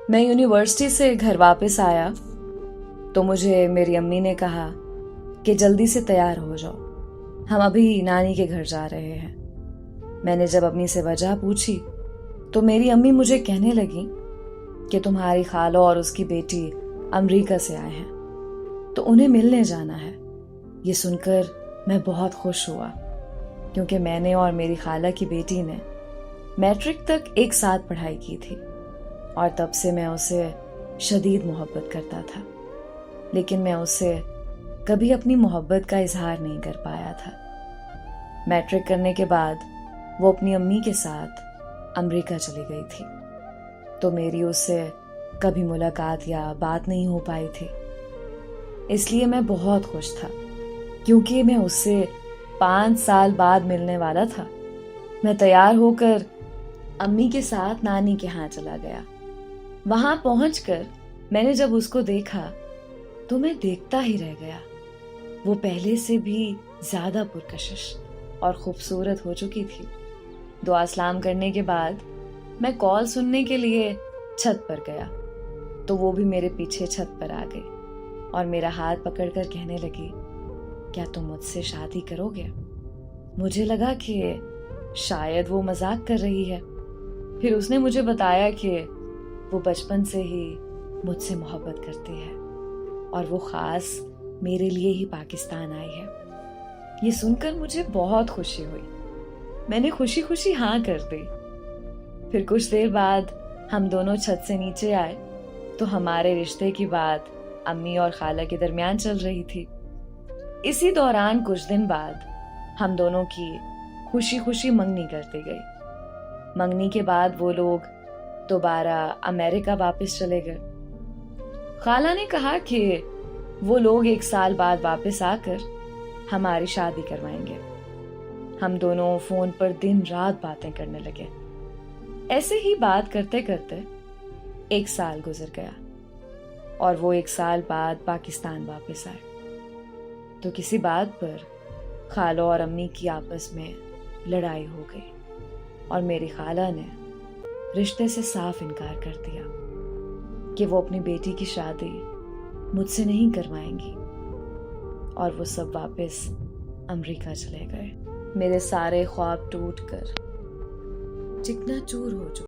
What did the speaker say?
میں یونیورسٹی سے گھر واپس آیا تو مجھے میری امی نے کہا کہ جلدی سے تیار ہو جاؤ، ہم ابھی نانی کے گھر جا رہے ہیں۔ میں نے جب امی سے وجہ پوچھی تو میری امی مجھے کہنے لگی کہ تمہاری خالہ اور اس کی بیٹی امریکہ سے آئے ہیں تو انہیں ملنے جانا ہے۔ یہ سن کر میں بہت خوش ہوا کیونکہ میں نے اور میری خالہ کی بیٹی نے میٹرک تک ایک ساتھ پڑھائی کی تھی اور تب سے میں اسے شدید محبت کرتا تھا، لیکن میں اسے کبھی اپنی محبت کا اظہار نہیں کر پایا تھا۔ میٹرک کرنے کے بعد وہ اپنی امی کے ساتھ امریکہ چلی گئی تھی تو میری اس سے کبھی ملاقات یا بات نہیں ہو پائی تھی۔ اس لیے میں بہت خوش تھا کیونکہ میں اس سے 5 سال بعد ملنے والا تھا۔ میں تیار ہو کر امی کے ساتھ نانی کے ہاں چلا گیا۔ وہاں پہنچ کر میں نے جب اس کو دیکھا تو میں دیکھتا ہی رہ گیا۔ وہ پہلے سے بھی زیادہ پرکشش اور خوبصورت ہو چکی تھی۔ دعا سلام کرنے کے بعد میں کال سننے کے لیے چھت پر گیا تو وہ بھی میرے پیچھے چھت پر آ گئی اور میرا ہاتھ پکڑ کر کہنے لگی، کیا تم مجھ سے شادی کرو گے؟ مجھے لگا کہ شاید وہ مذاق کر رہی ہے۔ پھر اس نے مجھے بتایا کہ وہ بچپن سے ہی مجھ سے محبت کرتی ہے اور وہ خاص میرے لیے ہی پاکستان آئی ہے۔ یہ سن کر مجھے بہت خوشی ہوئی۔ میں نے خوشی خوشی ہاں کر دی۔ پھر کچھ دیر بعد ہم دونوں چھت سے نیچے آئے تو ہمارے رشتے کی بات امی اور خالہ کے درمیان چل رہی تھی۔ اسی دوران کچھ دن بعد ہم دونوں کی خوشی خوشی منگنی کرتی گئی۔ منگنی کے بعد وہ لوگ دوبارہ امریکہ واپس چلے گئے۔ خالہ نے کہا کہ وہ لوگ 1 سال بعد واپس آ کر ہماری شادی کروائیں گے۔ ہم دونوں فون پر دن رات باتیں کرنے لگے۔ ایسے ہی بات کرتے کرتے 1 سال گزر گیا اور وہ 1 سال بعد پاکستان واپس آئے تو کسی بات پر خالہ اور امی کی آپس میں لڑائی ہو گئی اور میری خالہ نے رشتے سے صاف انکار کر دیا کہ وہ اپنی بیٹی کی شادی مجھ سے نہیں کروائیں گی اور وہ سب واپس امریکہ چلے گئے۔ میرے سارے خواب ٹوٹ کر چکنا چور ہو چکے۔